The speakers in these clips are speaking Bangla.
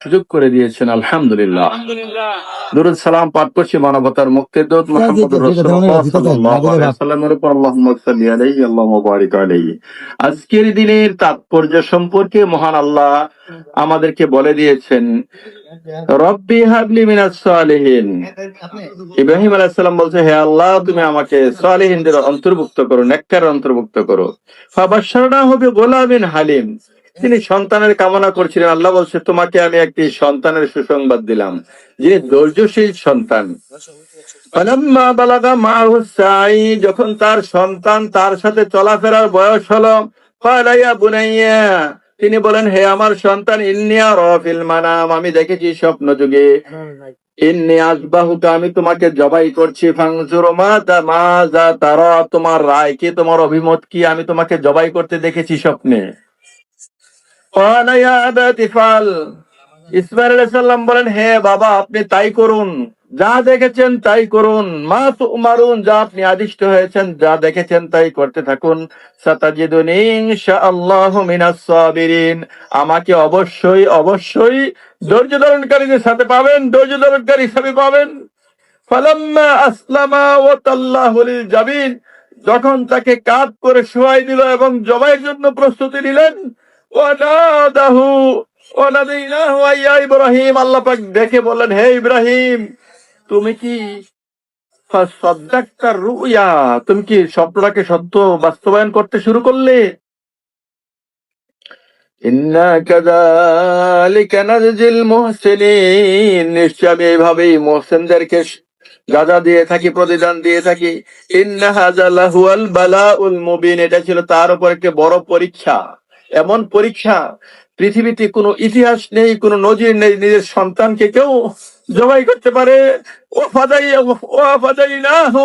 সুযোগ করে দিয়েছেন, আলহামদুলিল্লাহ। দুরূদ সালাম পাঠ করছি মানবতার মুক্তির দূত মুহাম্মদুর রাসূলুল্লাহ সাল্লাল্লাহু আলাইহি ওয়াসাল্লামের উপর, আল্লাহুম্মা সাল্লি আলাইহি আল্লাহুম্মা বারিক আলাইহি। আজকের দিনের তাৎপর্য সম্পর্কে মহান আল্লাহ আমাদেরকে বলে দিয়েছেন, রব্বি হাবলি মিনাস সালিহিন। ইব্রাহিম আলাইহিস সালাম বলছে, হে আল্লাহ তুমি আমাকে সালিহিনদের অন্তর্ভুক্ত করো, নেককার অন্তর্ভুক্ত করো। ফাবাশশারনাহু বিগুলামিন হালিম। তিনি সন্তানের কামনা করছিলেন, আল্লাহ বলছে তোমাকে আমি একটি সন্তানের সুসংবাদ দিলাম, যিনি ধৈর্যশীল সন্তান। ফালাম্মা বালাগা মাহু সাই, যখন তার সন্তান তার সাথে চলাফেরার বয়স হলো, ক্বালা ইয়া বুনাইয়া, তিনি বলেন, হে আমার সন্তান, ইন্নী আরা ফিল মানাম, আমি দেখেছি স্বপ্ন যুগে, ইন্নী আযবাহুকা, আমি তোমাকে জবাই করছি, ফানজুর মাযা তারা, তোমার রায় কি, তোমার অভিমত কি, আমি তোমাকে জবাই করতে দেখেছি স্বপ্নে। ক্বালা ইয়া আবাতি ফাল, ইসমাঈল আলাইহিস সালাম বলেন, হে বাবা আপনি তাই করুন, যা দেখেছেন তাই করুন, মা তুমারুন, যা আপনি আদিষ্ট হয়েছেন, যা দেখেছেন তাই করতে থাকুন। সাতাজিদুনি ইনশাআল্লাহু মিনাস সাবিরিন, আমাকে অবশ্যই অবশ্যই ধৈর্য ধারণকারীদের সাথে পাবেন, ধৈর্য ধারণকারী হিসেবে পাবেন। ফালাম্মা আসলামা ওয়া তাল্লাহু লিল জাবিন, যখন তাকে কাঁধ করে শোয়াই দিল এবং জবাইয়ের জন্য প্রস্তুতি নিলেন, ওয়া নাদাহু ওয়া নাদাইনাহু ইয়া ইব্রাহিম, আল্লাহ পাক ডেকে বললেন, হে ইব্রাহিম, তুমি কি ফাসাদদাকতা রুয়া, তুমি কি স্বপ্নটাকে সত্য বাস্তবায়ন করতে শুরু করলে। ইন্না কাযালিকা নাজজিল মুহসিনিন, নিশ্চয় আমি এইভাবেই মুহসিনদেরকে গাজা দিয়ে থাকি, প্রতিদান দিয়ে থাকি। ইন্না হাযা লাহুয়াল বালাউল মুবিন, এটা ছিল তার উপর একটি বড় পরীক্ষা, এমন পরীক্ষা পৃথিবীতে কোনো ইতিহাস নেই, কোনো নজির নেই, নিজের সন্তানকে কেউ জবাই করতে পারে। ও ফাদাইনাহু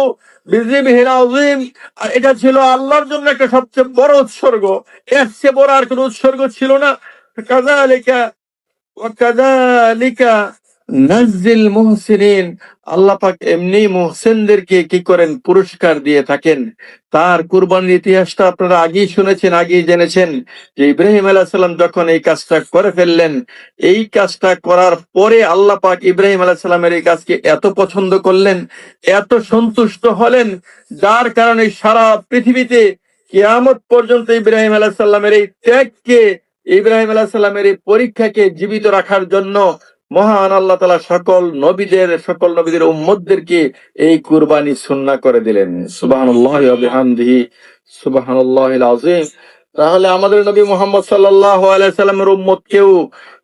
বিযিবহিল আযীম, আর এটা ছিল আল্লাহর জন্য একটা সবচেয়ে বড় উৎসর্গ, এর চেয়ে বড় আর কোনো উৎসর্গ ছিল না। কাযালিকা ওয়া কাযালিকা নাজজিল মুহসিনিন, আল্লাহ পাক এমনি মুহসিনদেরকে কি করেন, পুরস্কার দিয়ে থাকেন। তার কুরবানির ইতিহাসটা আপনারা আগেই শুনেছেন, আগেই জেনেছেন যে ইব্রাহিম আলাইহিস সালাম যখন এই কাজটা করে ফেললেন, এই কাজটা করার পরে আল্লাহ পাক ইব্রাহিম আলাইহিস সালামের এই কাজকে এত পছন্দ করলেন, এত সন্তুষ্ট হলেন, যার কারণে সারা পৃথিবীতে কিয়ামত পর্যন্ত ইব্রাহিম আলাইহিস সালামের এই ত্যাগকে, ইব্রাহিম আলাইহিস সালামের এই পরীক্ষাকে জীবিত রাখার জন্য মহান আল্লাহ তাআলা সকল নবীদের উম্মতদেরকে এই কুরবানি সুন্নাহ করে দিলেন। সুবহানাল্লাহি ওয়া বিহামদিহি, সুবহানাল্লাহিল আযীম। তাহলে আমাদের নবী মুহাম্মদ সাল্লাল্লাহু আলাইহি সাল্লামের উম্মতকেও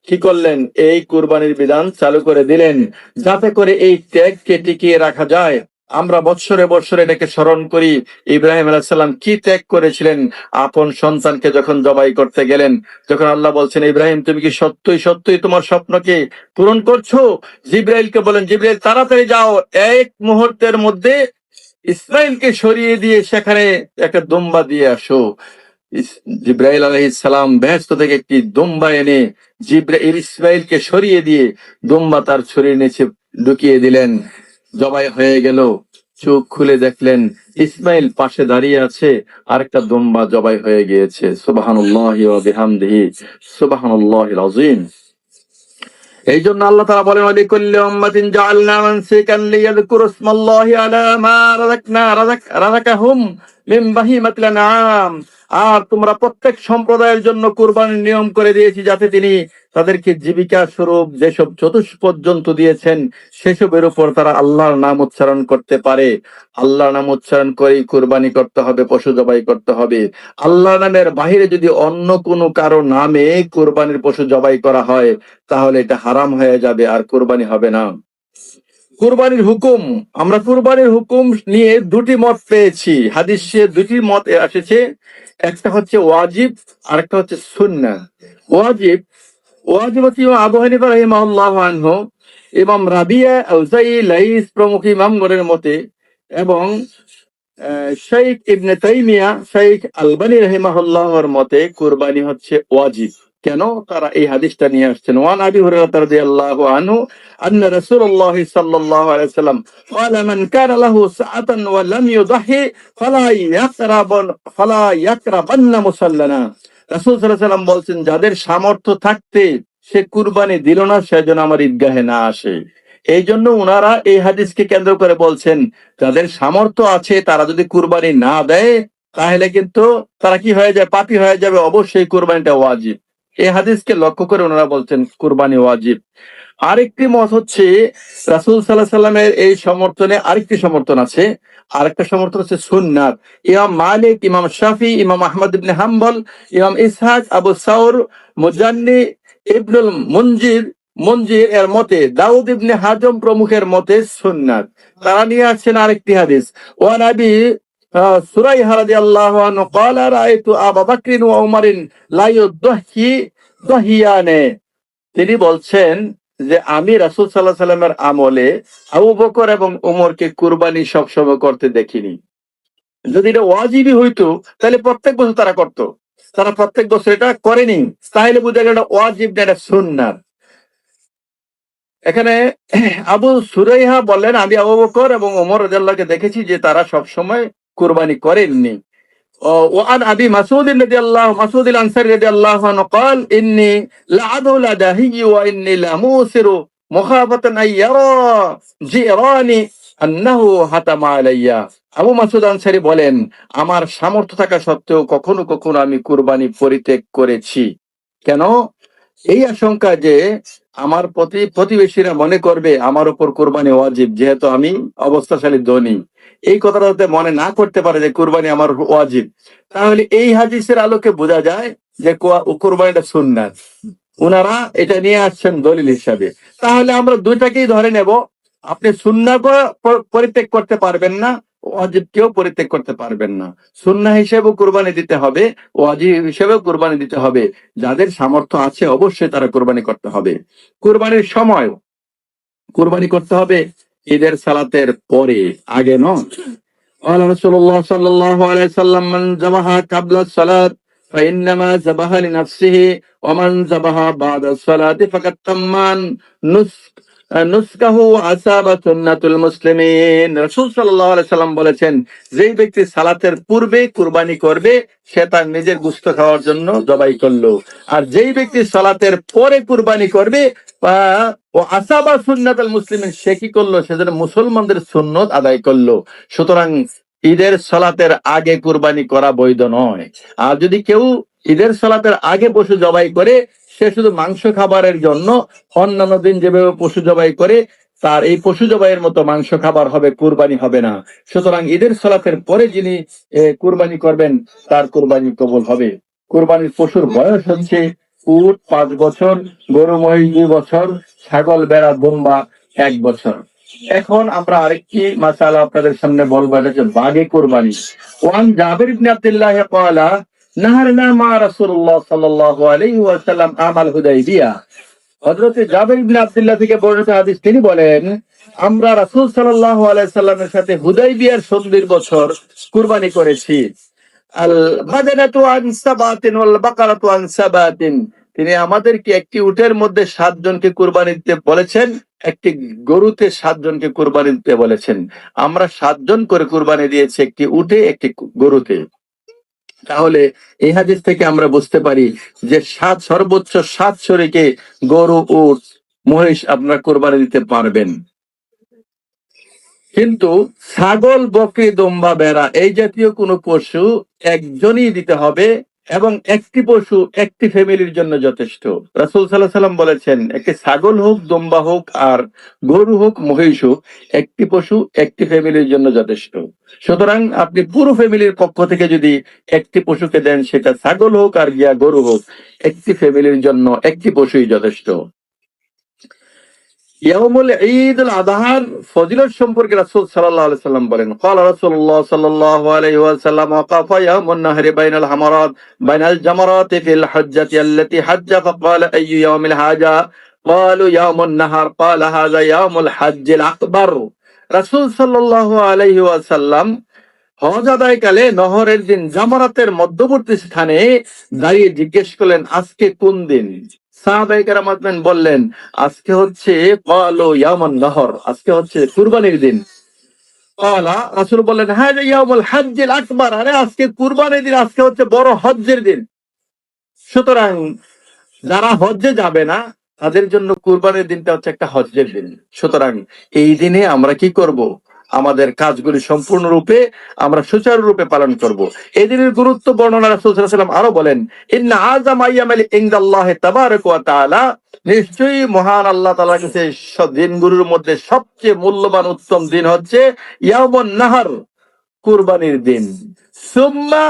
কি করলেন, এই কুরবানির বিধান চালু করে দিলেন, যাতে করে এই ত্যাগকে টিকিয়ে রাখা যায়। আমরা বৎসরে বৎসরে এটাকে স্মরণ করি, ইব্রাহিম আলাইহিস সালাম কি ত্যাগ করেছিলেন, আপন সন্তানকে যখন জবাই করতে গেলেন, যখন আল্লাহ বলছেন, ইব্রাহিম তুমি কি সত্যই সত্যই তোমার স্বপ্নকে পূরণ করছো। জিবরাইলকে বলেন, জিবরাইল তাড়াতাড়ি যাও, এক মুহূর্তের মধ্যে ইসমাইলকে সরিয়ে দিয়ে সেখানে একটা দুম্বা দিয়ে আসো। জিবরাইল আলাইহিস সালাম বেহেশত থেকে একটি দুম্বা এনে ইসমাইলকে সরিয়ে দিয়ে দুম্বা তার ছুরির নিচে ঢুকিয়ে দিলেন, জবাই হয়ে গেল। চোখ খুলে দেখলেন ইসমাইল পাশে দাঁড়িয়ে আছে, আরেকটা দুম্বা জবাই হয়ে গিয়েছে। সুবহানাল্লাহি ওয়া বিহামদিহি, সুবহানাল্লাহিল আযীম। এই জন্য আল্লাহ তাআলা বলেন, লিকুল্লি উম্মাতিন জাআলনা মানসিকান লিয়াযকুরু ইসমাল্লাহি আলা মা রাযাকাহুম মিন বাহিমাতিল আনআম, আর তোমরা প্রত্যেক সম্প্রদায়ের জন্য কুরবানির নিয়ম করে দিয়েছি, যাতে তিনি তাদেরকে জীবিকা স্বরূপ যেসব চতুষ্পদ জন্তু দিয়েছেন সেসবের উপর তারা আল্লাহর নাম উচ্চারণ করতে পারে। আল্লাহর নাম উচ্চারণ করেই কুরবানি করতে হবে, পশু জবাই করতে হবে। আল্লাহর নামের বাহিরে যদি অন্য কোনো কারো নামে কুরবানির পশু জবাই করা হয়, তাহলে এটা হারাম হয়ে যাবে, আর কুরবানি হবে না। কুরবানির হুকুম, আমরা কুরবানির হুকুম নিয়ে দুটি মত পেয়েছি, হাদিসে দুটি মত এসেছে, একটা হচ্ছে ওয়াজিব আর একটা হচ্ছে সুন্নাহ। ওয়াজিব হচ্ছে ইমাম আবু হানিফা রাহিমাহুল্লাহু আনহু, ইমাম রাবিয়া, আউজাই, লাইস প্রমুখ ইমামগণের মতে, এবং শাইখ ইবনে তাইমিয়া, শাইখ আলবানী রাহিমাহুল্লাহর মতে কুরবানি হচ্ছে ওয়াজিব। কেন তারা এই হাদিসটা নিয়ে আসছেন? ওয়ান আবি হুরায়রা রাদিয়াল্লাহু আনহু আন্না রাসূলুল্লাহ সাল্লাল্লাহু আলাইহি ওয়াসাল্লাম ক্বালা মান কানা লাহু সাআতান ওয়া লাম ইউদাহি ফালা ইয়াকরাবান্না মুসাল্লানা। রাসূল সাল্লাল্লাহু আলাইহি ওয়াসাল্লাম বলছেন, যাদের সামর্থ্য থাকতে সে কুরবানি দিল না, সেজন্য আমার ঈদগাহে না আসে। এই জন্য ওনারা এই হাদিসকে কেন্দ্র করে বলছেন, যাদের সামর্থ্য আছে তারা যদি কুরবানি না দেয় তাহলে কিন্তু তারা কি হয়ে যায়, পাপী হয়ে যাবে, অবশ্যই কুরবানিটা ওয়াজিব। এই হাদিসকে লক্ষ্য করে ওনারা বলছেন কুরবানি ওয়াজিব। আরেকটি মত হচ্ছে রাসূল সাল্লাল্লাহু আলাইহি সাল্লামের এই সমর্থনে আরেকটি সমর্থন আছে, আরেকটা সমর্থন হচ্ছে সুন্নাত। ইমাম মালিক, ইমাম শাফি, ইমাম আহমদ ইবনে হাম্বল, ইমাম ইসহাক, আবু সাউর, মুজান্নি, ইবনুল মঞ্জির এর মতে, দাউদ ইবনে হাজম প্রমুখের মতে সুন্নাত। তারা নিয়ে আসছেন আরেকটি হাদিস, ওয়ান আবি সুরাইহা রাদিয়াল্লাহু আনহু ক্বালা রাআইতু আবু বকর ওয়া উমরিন লা ইউদহিয়ানে। তিনি বলছেন যে আমি রাসূল সাল্লাল্লাহু আলাইহি সাল্লামের আমলে আবু বকর এবং ওমরকে কুরবানি সবসময় করতে দেখিনি। যদি এটা ওয়াজিবই হইতো তাহলে প্রত্যেক বছর তারা করতো, তারা প্রত্যেক বছর এটা করেনি, তাহলে বোঝা গেল ওয়াজিব না, এটা সুন্নাত। এখানে আবু সুরাইহা বললেন আমি আবু বকর এবং ওমর রাদিয়াল্লাহু আনহুকে দেখেছি যে তারা সবসময় কুরবানি করেননি। وعن ابي مسعود رضي الله مسعود الانصاري رضي الله عنه قال اني لعدو لداهي واني لموسر مخافة ان يرى جيراني انه حتم علي। আবু মাসুদ আনসারী বলেন, আমার সামর্থ্য থাকা সত্ত্বেও কখনো কখনো আমি কুরবানি পরিত্যাগ করেছি। কেন? এই আশঙ্কা যে আমার প্রতিবেশীরা মনে করবে আমার উপর কুরবানি ওয়াজিব, যেহেতু আমি অবস্থাশালী ধনী। এই কথাটা যাতে মনে না করতে পারে যে কুরবানি আমার ওয়াজিব, তাহলে এই হাদিসের আলোকে বোঝা যায় যে কুরবানিটা সুন্নাত। উনারা এটা নিয়ে আসছেন দলিল হিসাবে। তাহলে আমরা দুইটাকেই ধরে নেব, আপনি সুন্নাহ পরিত্যাগ করতে পারবেন না, ওয়াজিব কেউ পরিত্যাগ করতে পারবেন না। সুন্নাহ হিসেবেও কুরবানি দিতে হবে, ওয়াজিব হিসেবেও কুরবানি দিতে হবে। যাদের সামর্থ্য আছে অবশ্যই তারা কুরবানি করতে হবে। কুরবানির সময় কুরবানি করতে হবে ঈদের সালাতের পরে, আগে নয়। قال رسول الله صلى الله عليه وسلم من ذبح قبل الصلاة فإنما ذبح لنفسه ومن ذبح بعد الصلاة فقد تم নুসকাহু আসাবা সুন্নাতুল মুসলিমিন। রাসূল সাল্লাল্লাহু আলাইহি সাল্লাম বলেছেন, যেই ব্যক্তি সালাতের পূর্বে কুরবানি করবে সে তার নিজের গোশত খাওয়ার জন্য জবাই করলো, আর যেই ব্যক্তি সালাতের পরে কুরবানি করবে ও আসাবা সুন্নাতুল মুসলিমিন, সে কি করলো, সে যেন মুসলমানদের সুন্নত আদায় করলো। সুতরাং ঈদের সালাতের আগে কুরবানি করা বৈধ নয়। আর যদি কেউ ঈদের সালাতের আগে পশু জবাই করে, সে শুধু মাংস খাবারের জন্য অন্যান্য দিন যেভাবে পশু জবাই করে তার এই পশু জবাইয়ের মতো মাংস খাবার হবে, কুরবানি হবে না। সুতরাং ঈদের সালাতের পরে যিনি কুরবানি করবেন তার কুরবানি কবুল হবে। কুরবানির পশুর বয়স হচ্ছে উট 5 বছর, গরু মহিষ 2 বছর, ছাগল ভেড়া দুম্বা 1 বছর। এখন আমরা আরেকটি মাসালা আপনাদের সামনে বলবো, এটা হচ্ছে বাগে কুরবানি। ওয়ান জাবির ইবনে আব্দুল্লাহ ক্বালা নাহারনা মা রাসূলুল্লাহ সাল্লাল্লাহু আলাইহি ওয়াসাল্লাম আমাল হুদাইবিয়া। হযরত জাবির ইবনে আব্দুল্লাহ থেকে বর্ণিত হাদিস, তিনি বলেন আমরা রাসূল সাল্লাল্লাহু আলাইহি সাল্লামের সাথে হুদাইবিয়ার সন্ধির বছর কুরবানি করেছি। আল বাদানাতু আন সাবাতিন ওয়াল বাকারাতু আন সাবাতিন, তিনি আমাদেরকে একটি উটের মধ্যে 7 জনকে কুরবানি দিতে বলেছেন, একটি গরুতে 7 জনকে কুরবানি দিতে বলেছেন। আমরা 7 জন করে কুরবানি দিয়েছি, একটি উটে একটি গরুতে। তাহলে এই হাদিস থেকে আমরা বুঝতে পারি যে সর্বোচ্চ 7 শরীকে গরু, উট, মহিষ আপনারা কুরবানি দিতে পারবেন। কিন্তু ছাগল, বকরি, দুম্বা, ভেড়া এই জাতীয় কোনো পশু একজনই দিতে হবে, এবং একটি পশু একটি ফ্যামিলির জন্য যথেষ্ট। রাসূল সাল্লাল্লাহু আলাইহি সাল্লাম বলেছেন, একটি ছাগল হোক, দুম্বা হোক, আর গরু হোক, মহিষ হোক, একটি পশু একটি ফ্যামিলির জন্য যথেষ্ট। সুতরাং আপনি পুরো ফ্যামিলির পক্ষ থেকে যদি একটি পশুকে দেন, সেটা ছাগল হোক আর গরু হোক, একটি ফ্যামিলির জন্য একটি পশুই যথেষ্ট। ইয়াউমুল ঈদুল আযহার ফজিলত সম্পর্কে রাসূল সাল্লাল্লাহু আলাইহি সাল্লাম বলেন, ক্বালা রাসূলুল্লাহ সাল্লাল্লাহু আলাইহি ওয়াসাল্লাম ওয়াকাফা ইয়াউমুন নাহরি বাইনাল জামারাতি ফিল হাজ্জাতি আল্লাতী হাজ্জা ফাকালা আইয়ু ইয়াউমিল হাজা ক্বালু ইয়াউমুন নাহর ক্বালা হাযা ইয়াউমুল হাজ্জিল আকবার। রাসূল সাল্লাল্লাহু আলাইহি ওয়াসাল্লাম হজ আদায়কালে নহরের দিন জামারাতের মধ্যবর্তী স্থানে দাঁড়িয়ে জিজ্ঞেস করলেন, আজকে কোন দিন? সাহাবায়ে কেরাম বললেন, আজকে হচ্ছে ক্বালু ইয়াউমুন নহর, আজকে হচ্ছে কুরবানির দিন। ক্বালা, রাসূল বললেন, হাযা ইয়াউমুল হাজ্জিল আকবার, আরে আজকে কুরবানির দিন, আজকে হচ্ছে বড় হজ্জের দিন। সুতরাং যারা হজ্জে যাবে না তাদের জন্য কুরবানির দিনটা হচ্ছে একটা হজ্জের দিন। সুতরাং এই দিনে আমরা কি করব? আমাদের কাজগুলি সম্পূর্ণরূপে আমরা সুচারুরূপে পালন করব। এই দিনের গুরুত্ব বর্ণনা রাসূল সাল্লাল্লাহু আলাইহি ওয়াসাল্লাম আরো বলেন, ইন্না আযাম আইয়ামিল ইনদাল্লাহি তাবারাকা ওয়া তাআলা, নিশ্চয়ই মহান আল্লাহ তাআলার কাছে দিনগুলোর মধ্যে সবচেয়ে মূল্যবান উত্তম দিন হচ্ছে ইয়াউমুন নাহর, কুরবানির দিন। সুম্মা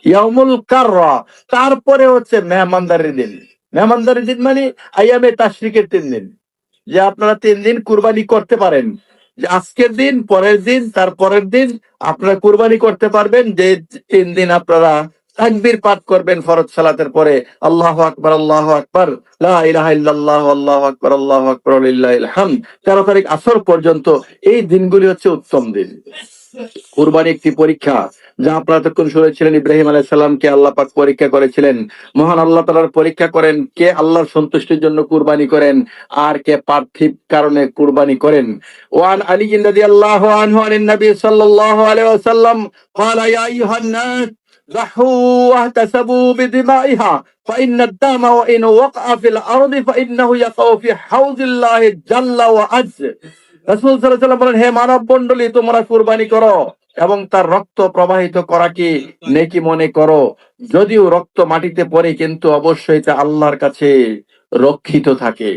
ইয়াউমুল কাররা, তারপরে হচ্ছে মেহমানদারির দিন। মেহমানদারির দিন মানে আইয়ামে তাশরিকের 3 দিন, যে আপনারা 3 দিন কুরবানি করতে পারেন, যে আজকের দিন, পরের দিন, তার পরের দিন আপনারা কুরবানি করতে পারবেন। যে 3 দিন আপনারা তাকবীর পাঠ করবেন ফরজ সালাতের পরে, আল্লাহু আকবার, আল্লাহু আকবার, লা ইলাহা ইল্লাল্লাহ, আল্লাহু আকবার, আল্লাহু আকবার, লিল্লাহিল হামদ। 13 তারিখ আসর পর্যন্ত এই দিনগুলি হচ্ছে উত্তম দিন। কুরবানি একটি পরীক্ষা, যা আপনারা এতক্ষণ শুনেছিলেন ইব্রাহিম আলাইহিস সালামকে আল্লাহ পাক পরীক্ষা করেছিলেন। মহান আল্লাহ তাআলার পরীক্ষা করেন কে আল্লাহর সন্তুষ্টির জন্য কুরবানি করেন আর কে পার্থিব কারণে কুরবানি করেন। ওয়ান আলী রাদিয়াল্লাহু আনহু আন নবী সাল্লাল্লাহু আলাইহি ওয়াসাল্লাম قال يا ايها الناس ضحوا واحتسبوا بدمائها فإن الدم وإن وقع في الأرض فإنه يقع في حوض الله جل وعز। রাসূল সাল্লাল্লাহু আলাইহি ওয়াসাল্লাম বলেন, হে মানব মণ্ডলী, তোমরা কুরবানি করো এবং তার রক্ত প্রবাহিত করা কি নেকি মনে করো। যদিও রক্ত মাটিতে পড়ে, কিন্তু অবশ্যই তা আল্লাহর কাছে রক্ষিত থাকে।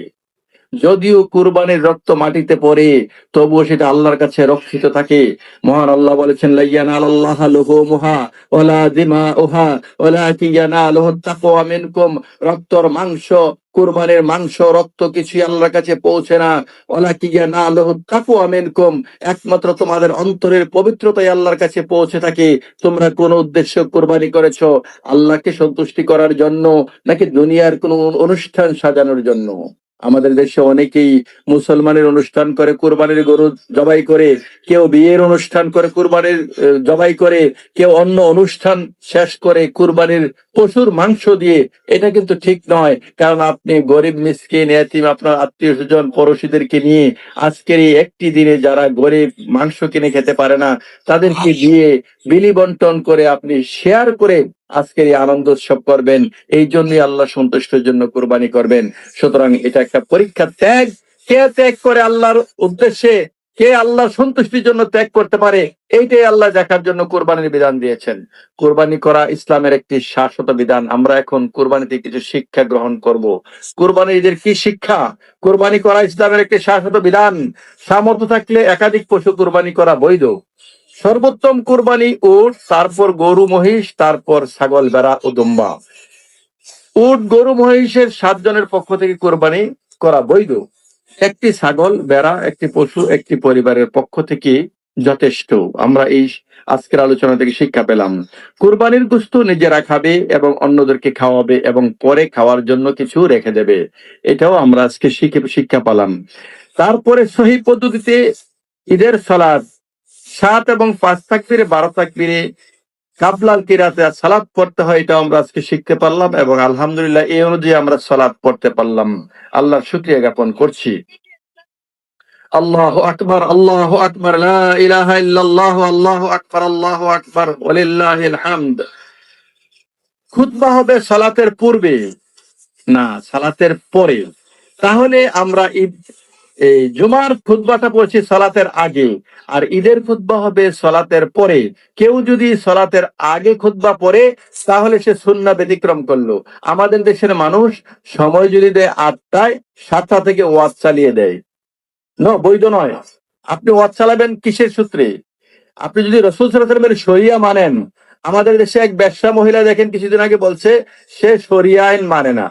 যদিও কুরবানির রক্ত মাটিতে পড়ে, তবুও সেটা আল্লাহর কাছে রক্ষিত থাকে। মহান আল্লাহ বলেছেন, লা ইয়ানালাল্লাহা লুহুমুহা ওয়ালা দিমাউহা ওয়ালাকিন ইয়ানালুহুত তাকওয়া মিনকুম। রক্তর মাংস, কুরবানির মাংস, রক্ত কিছুই আল্লাহর কাছে পৌঁছে না। ওয়ালাকিন ইয়ানালুহুত তাকওয়া মিনকুম, একমাত্র তোমাদের অন্তরের পবিত্রতাই আল্লাহর কাছে পৌঁছে থাকে। তোমরা কোন উদ্দেশ্য কুরবানি করেছো? আল্লাহকে সন্তুষ্টি করার জন্য, নাকি দুনিয়ার কোন অনুষ্ঠান সাজানোর জন্য? আমাদের দেশে অনেকেই মুসলমানের অনুষ্ঠান করে, কুরবানির গরু জবাই করে, কেউ বিয়ের অনুষ্ঠান করে কুরবানির জবাই করে, কেউ অন্য অনুষ্ঠান শেষ করে কুরবানির পশুর মাংস দিয়ে। এটা কিন্তু ঠিক নয়, কারণ আপনি গরিব মিসকিন এতিম আপনার আত্মীয় স্বজন পড়োশীদেরকে নিয়ে আজকের এই একটি দিনে যারা গরিব মাংস কিনে খেতে পারে না, তাদেরকে দিয়ে বিলি বন্টন করে আপনি শেয়ার করে আজকের এই আনন্দ উৎসব করবেন। এই জন্যই আল্লাহ সন্তুষ্টের জন্য কুরবানি করবেন। সুতরাং এটা একটা পরীক্ষা। ত্যাগ, কে ত্যাগ করে আল্লাহর উদ্দেশ্যে, কে আল্লাহর সন্তুষ্টির জন্য ত্যাগ করতে পারে, এইটাই আল্লাহ দেখার জন্য কুরবানির বিধান দিয়েছেন। কুরবানি করা ইসলামের একটি শাশ্বত বিধান। আমরা এখন কুরবানিতে কিছু শিক্ষা গ্রহণ করব। কুরবানি ঈদের কি শিক্ষা? কুরবানি করা ইসলামের একটি শাশ্বত বিধান। সামর্থ্য থাকলে একাধিক পশু কুরবানি করা বৈধ। সর্বোত্তম কুরবানি উট, তারপর গরু মহিষ, তারপর ছাগল ভেড়া ও দুম্বা। উট গরু মহিষের 7 জনের পক্ষ থেকে কুরবানি করা বৈধ। একটি ছাগল ভেড়া, একটি পশু একটি পরিবারের পক্ষ থেকে যথেষ্ট। আমরা এই আজকের আলোচনা থেকে শিক্ষা পেলাম, কুরবানির গোশত নিজেরা খাবে এবং অন্যদেরকে খাওয়াবে এবং পরে খাওয়ার জন্য কিছু রেখে দেবে। এটাও আমরা আজকে শিক্ষা পেলাম। তারপরে সহি পদ্ধতিতে ঈদের সালাত 7 এবং 5 তাকবীরে 12 তাকবীরে কাবলাল কিরাতে সালাত পড়তে হয়, এটা আমরা আজকে শিখতে পারলাম এবং আলহামদুলিল্লাহ এই অনুযায়ী আমরা সালাত পড়তে পারলাম। আল্লাহর শুকরিয়া জ্ঞাপন করছি। আল্লাহু আকবার, আল্লাহু আকবার, লা ইলাহা ইল্লাল্লাহ, আল্লাহু আকবার, আল্লাহু আকবার, ওয়ালিল্লাহিল হামদ। খুতবা হবে সালাতের পূর্বে, না সালাতের পরে। তাহলে আমরা এই জুমার খুতবাটা পড়ছি সালাতের আগে, আর ঈদের খুতবা হবে সালাতের পরে। কেউ যদি সালাতের আগে খুতবা পড়ে, তাহলে সে সুন্নাহ ব্যতিক্রম করলো। আমাদের দেশের মানুষ সময় যদি দেয় 8টায়, 7টা থেকে ওয়াজ চালিয়ে দেয়। বৈধ নয়। আপনি ওয়াজ চালাবেন কিসের সূত্রে? আপনি যদি রাসূল সাল্লাল্লাহু আলাইহি ওয়াসাল্লামের শরিয়া মানেন। আমাদের দেশে এক বেশ্যা মহিলা দেখেন কিছুদিন আগে বলছে সে শরিয়া আইন মানে না।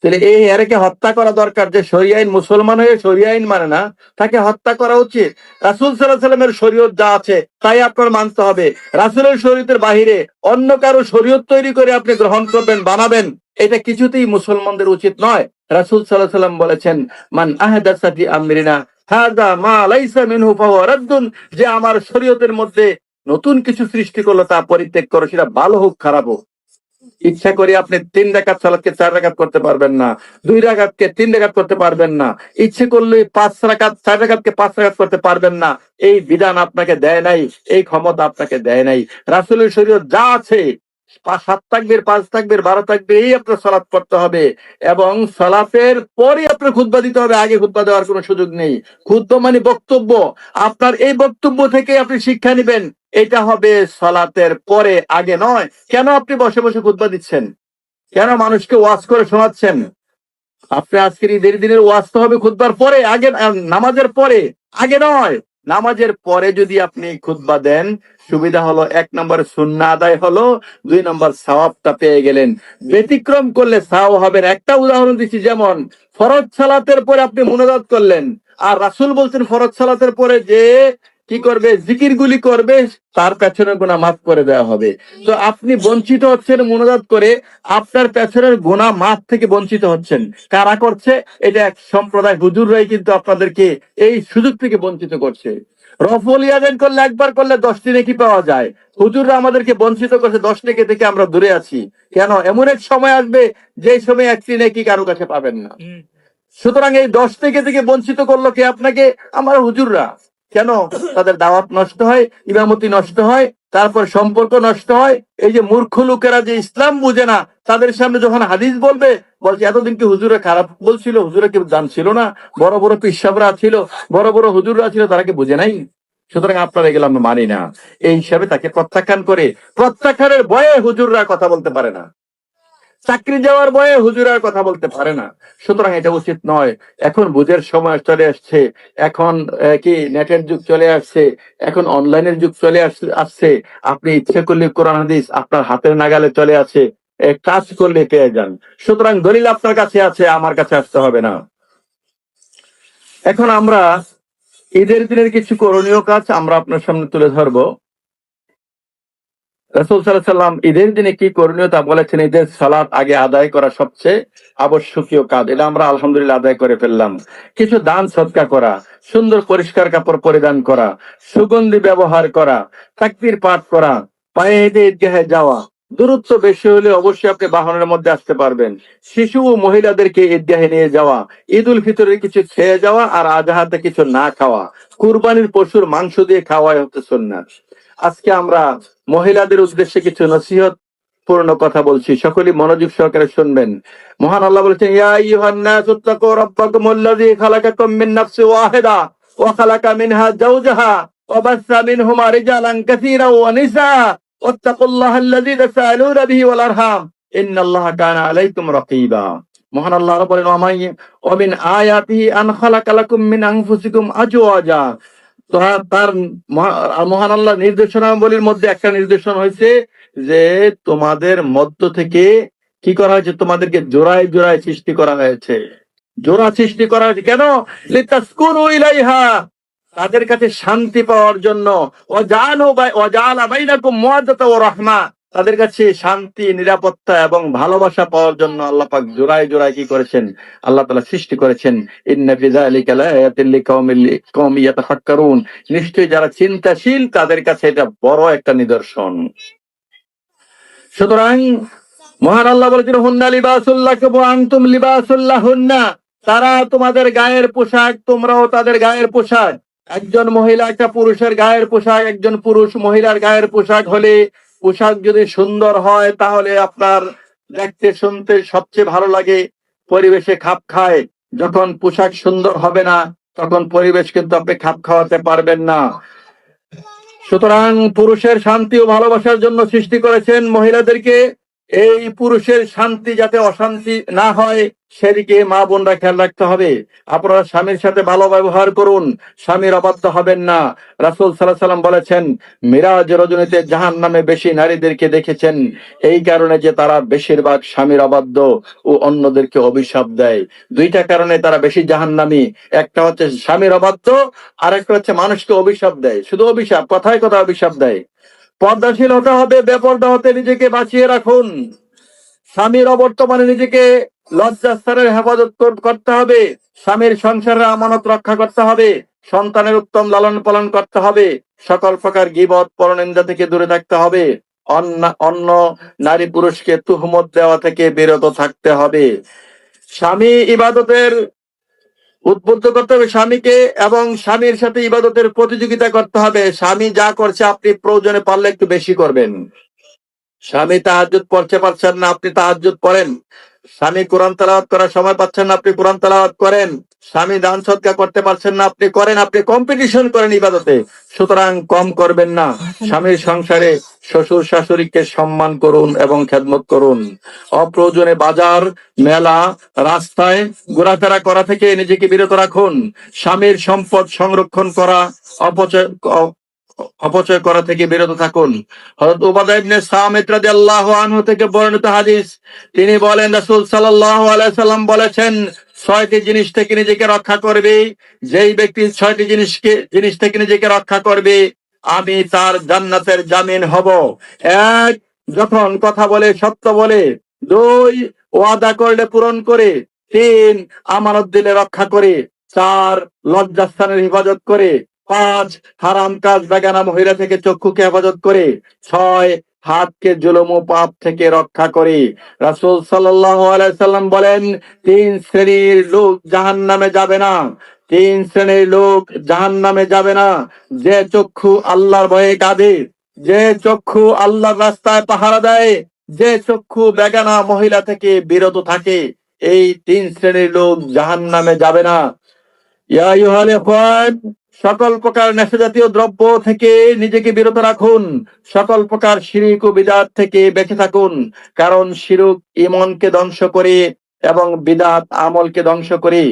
তাহলে এই এরকে হত্যা করা দরকার। যে শরিয়া আইন, মুসলমান হয়ে শরিয়া আইন মানে না, তাকে হত্যা করা উচিত। রাসূল সাল্লাল্লাহু আলাইহি ওয়াসাল্লামের শরীয়ত যা আছে তাই আপনার মানতে হবে। রাসূলের শরীয়তের বাহিরে অন্য কারো শরীয়ত তৈরি করে আপনি গ্রহণ করবেন, বানাবেন, এটা কিছুতেই মুসলমানদের উচিত নয়। রাসূল সাল্লাল্লাহু আলাইহি ওয়াসাল্লাম বলেছেন, মান আহদাসা ফি আমরিনা হাযা মা লাইসা মিনহু ফাহুয়া রাদ্দুন, যে আমার শরীয়তের মধ্যে নতুন কিছু সৃষ্টি করলো তা পরিত্যাগ করো, সেটা ভালো হোক খারাপ হোক। ইচ্ছা করে আপনি 3 রাকাত সালাতকে 4 রাকাত করতে পারবেন না, 2 রাকাতকে 3 রাকাত করতে পারবেন না। ইচ্ছে করলে 5 রাকাত 4 রাকাতকে 5 রাকাত করতে পারবেন না। এই বিধান আপনাকে দেয় নাই, এই ক্ষমতা আপনাকে দেয় নাই। রাসূলের শরীয়ত যা আছে সাত তাকবীর, পাঁচ তাকবীর, 12 তাকবীর এই আপনার সালাত পড়তে হবে এবং সালাতের পরে আপনার খুতবা দিতে হবে, আগে খুতবা দেওয়ার কোনো সুযোগ নেই। খুতবা মানে বক্তব্য, আপনার এই বক্তব্য থেকে আপনি শিক্ষা নেবেন, এটা হবে সালাতের পরে, আগে নয়। কেন আপনি বসে বসে খুতবা দিচ্ছেন? কেন মানুষকে ওয়াজ করে শোনাচ্ছেন? আপনি আজকের ঈদের দিনের ওয়াজ তো হবে খুতবার পরে, আগে নামাজের পরে, আগে নয়। নামাজের পরে যদি আপনি খুতবা দেন, সুবিধা হলো, 1 নম্বর সুন্নাহ আদায় হলো, 2 নম্বর সওয়াবটা পেয়ে গেলেন। ব্যতিক্রম করলে সওয়াব হবে না। একটা উদাহরণ দিচ্ছি, যেমন ফরজ সালাতের পরে আপনি মুনাজাত করলেন, আর রাসূল বলছেন ফরজ সালাতের পরে যে কি করবে, জিকির গুলি করবে, তার পেছনের গুনাহ মাফ করে দেওয়া হবে। তো আপনি বঞ্চিত হচ্ছেন মুনাজাত করে, আপনার পেছনের গুনাহ মাফ থেকে বঞ্চিত হচ্ছেন। কারা করছে? এটা এক সম্প্রদায় হুজুররাই কিন্তু আপনাদেরকে এই সুযোগ থেকে বঞ্চিত করছে। রফল ইয়াদান করলে, একবার করলে 10টি নেকি পাওয়া যায়। হুজুররা আমাদেরকে বঞ্চিত করছে, 10 নেকি থেকে আমরা দূরে আছি। কেন? এমন এক সময় আসবে যে সময় 1টি নেকি কারো কাছে পাবেন না। সুতরাং এই 10 থেকে বঞ্চিত করলো কে আপনাকে? আমার হুজুররা। কেন? তাদের দাওয়াত নষ্ট হয়, ইমামতি নষ্ট হয়, তারপর সম্পর্ক নষ্ট হয়। এই যে মূর্খ লোকেরা যে ইসলাম বুঝে না, তাদের সামনে যখন হাদিস বলবে, বলছে এতদিন কি হুজুরা খারাপ বলছিল? হুজুরা কি জান ছিল না? বড় বড় পিসাবরা ছিল, বড় বড় হুজুররা ছিল, তারা কি বুঝে নাই? সুতরাং আপনারা এগুলো আমরা মানি না, এই হিসাবে তাকে প্রত্যাখ্যান করে, প্রত্যাখ্যানের ভয়ে হুজুররা কথা বলতে পারে না, চাকরি যাওয়ার ভয়ে হুজুরের কথা বলতে পারে না। সুতরাং এটা উচিত নয়। এখন বুঝের সময় চলে আসছে, এখন কি নেটের যুগ চলে আসছে, এখন অনলাইনের যুগ চলে আসছে। আপনি ইচ্ছে করলে কোরআন হাদিস আপনার হাতের নাগালে চলে আছে, কাজ করলে পেয়ে যান। সুতরাং দলিল আপনার কাছে আছে, আমার কাছে আসতে হবে না। এখন আমরা ঈদের দিনের কিছু করণীয় কাজ আমরা আপনার সামনে তুলে ধরবো। রাসূল সাল্লাল্লাহু আলাইহি ওয়াসাল্লাম ঈদের দিনে কি করণীয় তা বলেছেন। ঈদের সালাত আগে আদায় করা সবচেয়ে আবশ্যকীয় কাজ, এটা আমরা আলহামদুলিল্লাহ আদায় করে ফেললাম। কিছু দান সদকা করা, সুন্দর পরিষ্কার কাপড় পরিধান করা, সুগন্ধি ব্যবহার করা, তাকবীর পাঠ করা, পায়ে হেঁটে ঈদগাহে যাওয়া। দূরত্ব বেশি হলে অবশ্যই আপনি বাহনের মধ্যে আসতে পারবেন। শিশু ও মহিলাদেরকে ঈদগাহে নিয়ে যাওয়া, ঈদ উল ফিতরে কিছু খেয়ে যাওয়া, আর আজহাতে কিছু না খাওয়া, কুরবানির পশুর মাংস দিয়ে খাওয়াই হচ্ছে সুন্নাত। আজকে আমরা মহিলাদের উদ্দেশ্যে কিছু নসিহত পূর্ণ কথা বলছি, সকলেই মনোযোগ সহকারে শুনবেন। মহান আল্লাহ বলেছেন, ইয়া আইয়ুহান নাসু তাকু রাব্বাকুমুল্লাযী খালাকাকুম মিন নাফসিন ওয়াহিদা ওয়া খালাকা মিনহা যাওজাহা ওয়া বাসসা মিনহুমা রিজালান কাসীরান ওয়া নিসা ওয়াত্তাকুল্লাহাল্লাযী তাসাআলুনা বিহি ওয়াল আরহাম ইন্নাল্লাহা কানা আলাইকুম রাকীবা। মহান আল্লাহ বলেন, ওয়া মিন আয়াতিহি আন খালাকা লাকুম মিন আনফুসিকুম আজওয়াজা। তার মহান আল্লাহ নির্দেশনাবলীর মধ্যে একটা নির্দেশন হয়েছে যে তোমাদের মধ্য থেকে কি করা হয়েছে, তোমাদেরকে জোড়ায় জোড়ায় সৃষ্টি করা হয়েছে। জোড়া সৃষ্টি করা হয়েছে কেন? লিতাসকুনু ইলাইহা, তাদের কাছে শান্তি পাওয়ার জন্য। ওয়াজাআলা বাইনাকুম মাওয়াদ্দাতা ওয়া রাহমা, তাদের কাছে শান্তি, নিরাপত্তা এবং ভালোবাসা পাওয়ার জন্য আল্লাহ পাক জোড়ায় জোড়ায় কি করেছেন? আল্লাহ তাআলা সৃষ্টি করেছেন। ইন্না ফি যালিকা লাআয়াতিন লিকাওমিন ইয়াতাফাক্কারুন, নিশ্চয়ই যারা চিন্তাশীল তাদের কাছে এটা বড় একটা নিদর্শন। সুতরাং মহান আল্লাহ বলেছেন, হুন্না লিবাসুল লাকুম ওয়া আনতুম লিবাসুল লাহুন্না, তারা তোমাদের গায়ের পোশাক, তোমরাও তাদের গায়ের পোশাক। একজন মহিলা একটা পুরুষের গায়ের পোশাক, একজন পুরুষ মহিলার গায়ের পোশাক হলে, পোশাক যদি সুন্দর হয় তাহলে আপনার দেখতে শুনতে সবচেয়ে ভালো লাগে, পরিবেশে খাপ খায়। যখন পোশাক সুন্দর হবে না, তখন পরিবেশ কিন্তু আপনি খাপ খাওয়াতে পারবেন না। সুতরাং পুরুষের শান্তি ও ভালোবাসার জন্য সৃষ্টি করেছেন মহিলাদেরকে। এই পুরুষের শান্তি যাতে অশান্তি না হয় সেদিকে মা বোনরা খেয়াল রাখতে হবে। আপনারা স্বামীর সাথে ভালো ব্যবহার করুন, স্বামীর অবাধ্য হবেন না। রাসূল সাল্লাল্লাহু আলাইহি ওয়াসাল্লাম বলেছেন, মিরাজ রজনীতে জাহান্নামে বেশি নারীদেরকে দেখেছেন, এই কারণে যে তারা বেশিরভাগ স্বামীর অবাধ্য ও অন্যদেরকে অভিশাপ দেয়। দুইটা কারণে তারা বেশি জাহান্নামী, একটা হচ্ছে স্বামীর অবাধ্য, আর একটা হচ্ছে মানুষকে অভিশাপ দেয়। শুধু অভিশাপ, কথায় কথায় অভিশাপ দেয়। পর্দাশীল হতে হবে, বেপর্দা হতে নিজেকে বাঁচিয়ে রাখুন। স্বামীর অবর্তমানে নিজেকে লজ্জাস্থানের হেফাজত করতে হবে। স্বামীর সংসারের আমানত রক্ষা করতে হবে। সন্তানের উত্তম লালন পালন করতে হবে। সকল প্রকার গীবত পরনিন্দা থেকে দূরে থাকতে হবে। অন্য নারী পুরুষকে তুহমত দেওয়া থেকে বিরত থাকতে হবে। স্বামী ইবাদতের উদ্বুদ্ধ করতে হবে স্বামীকে, এবং স্বামীর সাথে ইবাদতের প্রতিযোগিতা করতে হবে। স্বামী যা করছে আপনি প্রয়োজনে পারলে একটু বেশি করবেন। স্বামী তাহাজ্জুদ পড়তে পারছেন না, আপনি তাহাজ্জুদ পড়েন। স্বামী কোরআন তেলাওয়াত করার সময় পাচ্ছেন না, আপনি কোরআন তেলাওয়াত করেন। স্বামী দান সদকা করতে পারছেন না, আপনি করেন। আপনি কম্পিটিশন করেন ইবাদতে, সুতরাং কম করবেন না। স্বামীর সংসারে শ্বশুর শাশুড়িকে সম্মান করুন এবং খেদমত করুন। অপ্রয়োজনে বাজার, মেলা, রাস্তায় ঘোরাফেরা করা থেকে নিজেকে বিরত রাখুন। স্বামীর সম্পদ সংরক্ষণ করা, অপচয় অপচয় করা থেকে বিরত থাকুন। হযরত উবাদা ইবনে সামিত রাদিয়াল্লাহু আনহু থেকে বর্ণিত হাদিস, তিনি বলেন রাসূল সাল্লাল্লাহু আলাইহি সাল্লাম বলেছেন, 6টি জিনিস থেকে নিজেকে রক্ষা করবে, যেই ব্যক্তি 6টি জিনিস থেকে নিজেকে রক্ষা করবে, আমি তার জান্নাতের জামিন হব। 1, যখন কথা বলে সত্য বলে। 2, ওয়াদা করলে পূরণ করে। 3, আমানত দিলে রক্ষা করে। 4, লজ্জাস্থানের হেফাজত করে। 5, হারাম কাজ বেগানা মহিলা থেকে চক্ষুকে হেফাজত করে। 6, হাতকে জুলুম ও পাপ থেকে রক্ষা করে। রাসূল সাল্লাল্লাহু আলাইহি সাল্লাম বলেন, 3 শ্রেণীর লোক জাহান্নামে যাবে না। 3 শ্রেণীর লোক জাহান্নামে যাবে না: যে চক্ষু আল্লাহর ভয়ে কাঁদে, যে চক্ষু আল্লাহর রাস্তায় পাহারা দেয়, যে চক্ষু বেগানা মহিলা থেকে বিরত থাকে। এই 3 শ্রেণীর লোক জাহান্নামে যাবে না। ইয়া আইয়ুহাল ইখওয়ান, সকল প্রকার নেশাজাতীয় দ্রব্য থেকে নিজেকে বিরত রাখুন। সকল প্রকার শিরক ও বিদআত থেকে বেঁচে থাকুন, কারণ শিরক ঈমানকে ধ্বংস করে এবং বিদআত আমলকে ধ্বংস করে।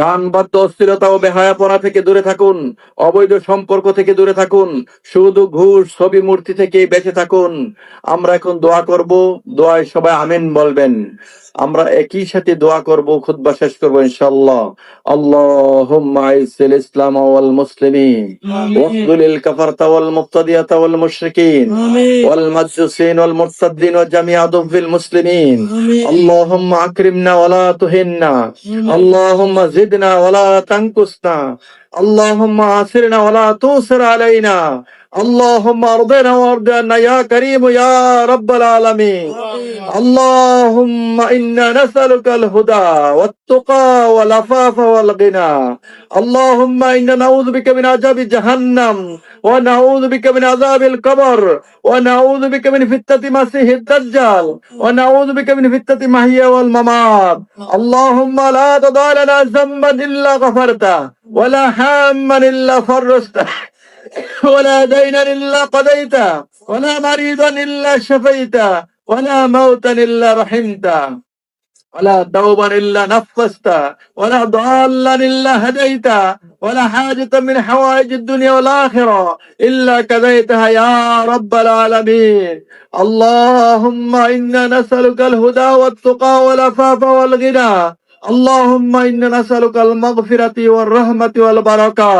গান বাদ্য অশ্লীলতা ও বেহায়াপনা থেকে দূরে থাকুন। অবৈধ সম্পর্ক থেকে দূরে থাকুন। সুদ, ঘুষ, ছবি, মূর্তি থেকে বেঁচে থাকুন। আমরা এখন দোয়া করব, দোয়ায় সবাই আমিন বলবেন। আমরা একই সাথে দোয়া করব, খুতবা শেষ করব ইনশাআল্লাহ। আল্লাহুম্মা আইজ্জিল ইসলাম ওয়াল মুসলিমিন ওয়াখযুলিল কাফারতা ওয়াল মুবতাদিয়াতা ওয়াল মুশরিকিন ওয়াল মাজুসিন ওয়াল মুরতাদ্দিন ওয়া জামিআ দুফিল মুসলিমিন। আল্লাহুম্মা আকরিমনা ওয়া লা তুহিন্না। আল্লাহুম্মা জিদনা ওয়া লা তানকুসনা। আল্লাহুম্মা আসিরনা ওয়া লা তুসির আলাইনা। আল্লাহুম্মা আরদিনা ওয়া আরদি আন্না ইয়া কারীম ইয়া রাব্বাল আলামিন। اللهم إنا نسألك الهدى والتقى والعفاف والغنى. اللهم إنا نعوذ بك من عذاب جهنم، ونعوذ بك من عذاب القبر، ونعوذ بك من فتنة المسيح الدجال، ونعوذ بك من فتنة المحيا والممات. اللهم لا تدع لنا ذنبا إلا غفرته، ولا هاما إلا فرجته، ولا دينا إلا قضيته، ولا مريضا إلا شفيته، ولا موتا إلا رحمته، ولا توبا إلا نفسته، ولا ضالا إلا هديته، ولا حاجة من حوائج الدنيا والآخرة إلا قضيتها يا رب العالمين. اللهم إنا نسألك الهدى والتقى والعفاف والغنى. اللهم إنا نسألك المغفرة والرحمة والبركة،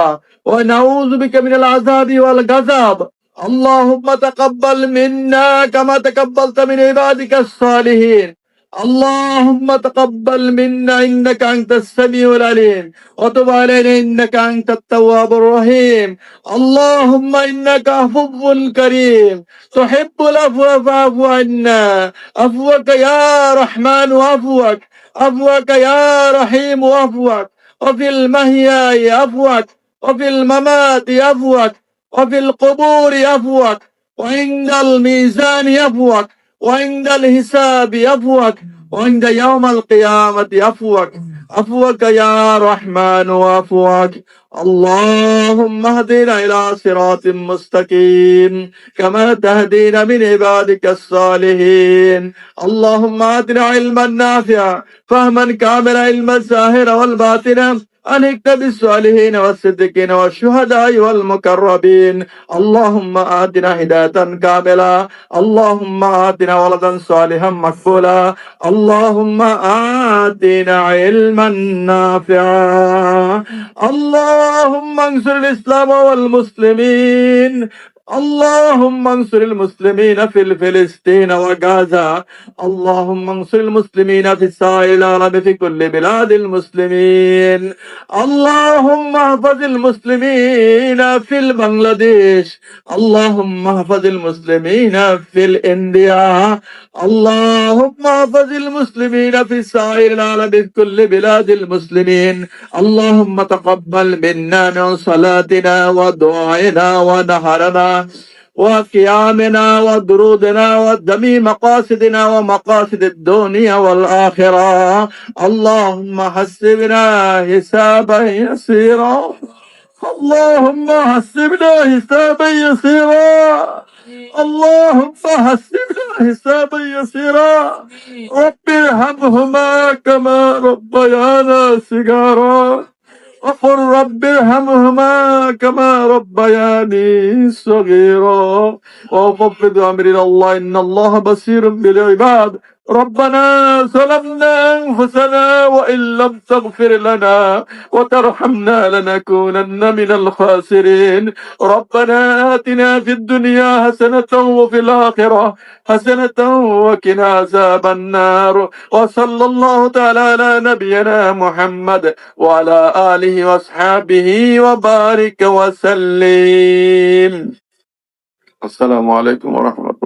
ونعوذ بك من العذاب والغضب. اللهم تقبل منا كما تقبلت من عبادك الصالحين. اللهم تقبل منا إنك أنت السميع العليم، وتب علينا إنك أنت التواب الرحيم. اللهم إنك عفو كريم تحب العفو فاعف عنا. عفوك يا رحمن عفوك، عفوك يا رحيم عفوك، وفي المحيا عفوك، وفي الممات عفوك، وفي القبور عفوك، وعند الميزان عفوك، وعند الحساب عفوك، وعند يوم القيامة عفوك. عفوك يا رحمن عفوك. اللهم اهدنا إلى صراط مستقيم كما تهدينا من عبادك الصالحين. اللهم آتنا علما نافعا، فهما كاملا، علما الظاهر والباطن. ألحقنا بالصالحين والصديقين والشهداء والمقربين. اللهم آتنا هداية كاملة. اللهم آتنا ولدا صالحا مقبولا. اللهم آتنا علما نافعا. اللهم انصر الإسلام والمسلمين. اللهم انصر المسلمين في فلسطين وغزة. اللهم انصر المسلمين في سائر العالم في كل بلاد المسلمين. اللهم احفظ المسلمين في بنغلاديش. اللهم احفظ المسلمين في الإنديا. اللهم احفظ المسلمين في سائر العالم في كل بلاد المسلمين. اللهم تقبل منا من صلاتنا ودعائنا ونهرنا وقيامنا ودرودنا وجميع مقاصدنا ومقاصد الدنيا والآخرة. اللهم حسبنا حسابا يسيرا. اللهم حسبنا حسابا يسيرا. اللهم حسبنا حسابا يسيرا. رب ارحمهما كما ربيانا صغارا. وقل رب ارحمهما كما ربياني صغيرا. وفوض امري الى الله ان الله بصير بالعباد. ربنا ظلمنا انفسنا وان لم تغفر لنا وترحمنا لنكونن من الخاسرين. ربنا آتنا في الدنيا حسنة وفي الآخرة حسنة وقنا عذاب النار. وصلى الله تعالى على نبينا محمد وعلى آله وأصحابه وبارك وسلم. السلام عليكم ورحمة الله.